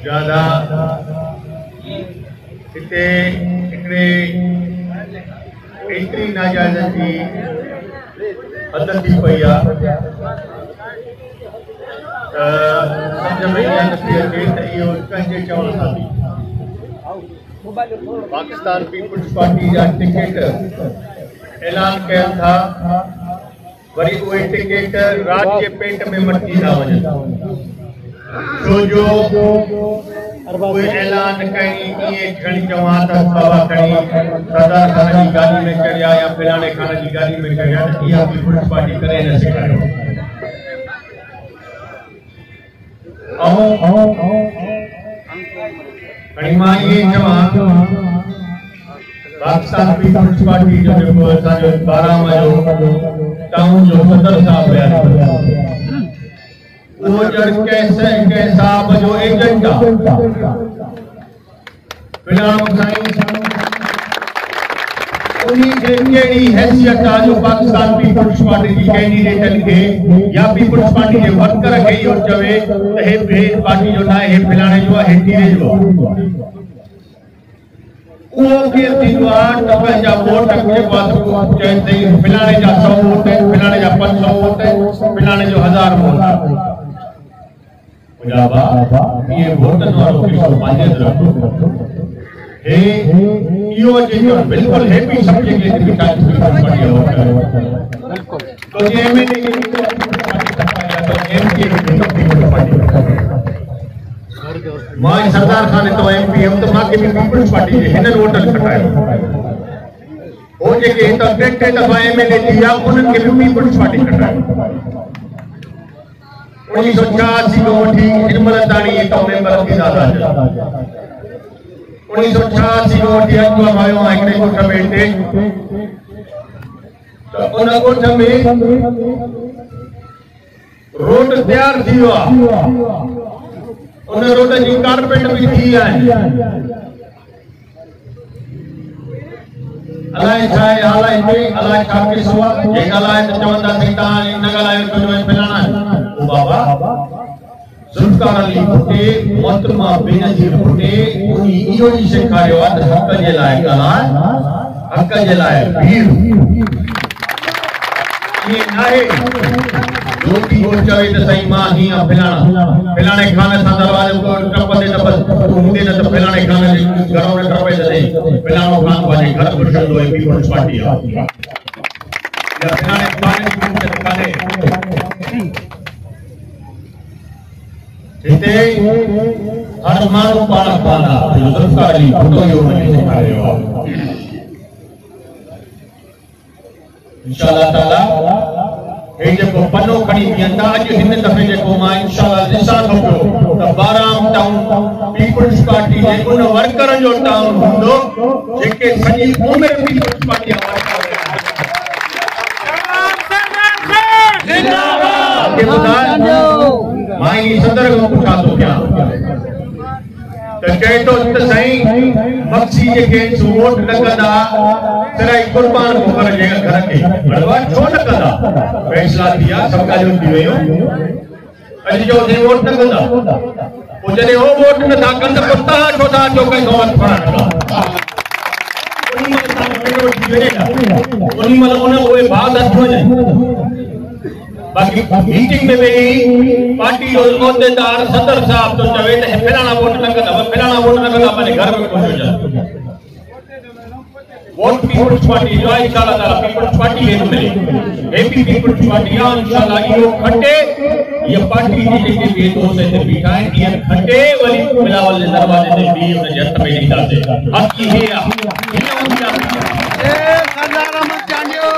ज्यादा हिते हिकिड़े एतिरी नाजाइज़ी हद थी पई आहे सम्झ में नथी अचे त इहो कंहिंजे चवण सां थी। पाकिस्तान पीपुल्स पार्टी जा टिकेट ऐलान कयनि था, वरी उहे टिकेट रात जे पेट में मटिजी था वञनि, छो जो उहे ऐलान कई इएं खणी चवां त बाबा खणी सरदार खान जी गाॾी में चढ़िया या फलाणे खान जी गाॾी में चढ़िया, त इहा पीपुल्स पार्टी करे न सघंदी। खणी मां इएं चवां, पाकिस्तान पीपुल्स पार्टी जो जेको असांजो 12 जो टाउन जो सदर साहब हुया, वो जड़ के साहब जो एजेंट फिलहाल उन्हीं के केड़ी हैसियत आ जो पाकिस्तान पीपुल्स पार्टी की कैंडिडेट के या पीपुल्स पार्टी के वर्कर के यो चवे त हे पार्टी जो ना हे फिलहाल जो है टीरे जो वो के दिनवा त पंहिंजा वोट के पास चैते फिलहाल जा 100 वोट है, फिलहाल जा 500 वोट है, फिलहाल जो 1000 वोट है। बाबा ये वोट वालों की मान्यता रखो हे यो जो बिल्कुल हैप्पी समझे के विकास पार्टी बिल्कुल तो ये एमएनए की तो एमपी की पार्टी मां सरदार खान तो एमपी हम तो मां के पीपुल्स पार्टी के हिनन वोटर खटायो हो जे के तो टे दफा एमएलए दिया उनन के पीपुल्स पार्टी खटायो 1986 को वठी हिनमल ताणी तो मेंबर थी दादा 1986 को वठी अॻु आयो हिकिड़े ॻोठ में टे तो उन ॻोठ में रोड तैयार थी वियो आहे, उन रोड जी कारपेट भी थी आहे, अलाए छा आहे हालात में अलाए छा के सवाल जे ॻाल्हाए त चवंदा सही तव्हां न ॻाल्हायो कुझु फलाणा बाबा जुल्फकार अली भुट्टे मोहतरमा बेनज़ीर भुट्टे इहो ई सेखारियो आहे त हक़ जे लाइ ॻाल्हाए, हक़ जे लाइ भीड़ ये नाहे रोटी को चवे त सही मां हीअं फलाणे खाने सां दरवाजे को टपंदे त बस हूंदे न त फलाणे खाने जे घरों में टपे त फलाणो खान पंहिंजे घर घुसंदो आहे पीपुल्स पार्टी आहे या फलाणे खाने जी काने हिते हर माण्हू पाण पाना जुल्फकार अली भुट्टो जो सेखारियो इंशाअल्लाह ताला हे जेको पनो खणी बीहंदा अॼु हिन दफ़े जेको मां इंशाअल्लाह ॾिसां थो पियो त 12 टाउन पीपुल्स पार्टी जे उन वर्करनि जो टाउन हूंदो जेके सॼी उमिरि पीपुल्स पार्टी जा वर्कर मां ई सदर को पुछा तो क्या तो कहे तो सही मक्सी जेके वोट लगंदा तेरा कुर्बान को कर जे घर के बड़वा छो न कंदा फैसला दिया सबका जो थी वयो अज जो जे वोट न कंदा ओ जने ओ वोट न था कंदा कुत्ता छो था जो कहीं गवत फराना उनी मतलब उन ओए बाद अथो ने बाकी मीटिंग में भी पार्टी जो औहदेदार सदर साहब तो चवे त फलाना वोट न कंदा अपने घर में पहुंच जाए वोट पीपुल्स पार्टी जो इंशाअल्लाह पीपुल्स पार्टी है मिले एपी पीपुल्स पार्टी या इंशाअल्लाह यो खटे ये पार्टी जी के भी दोस्त से बीठा है ये खटे वाली बिलावल के दरवाजे से भी उन जट में नहीं डालते बाकी है ए सरदार अहमद जानियो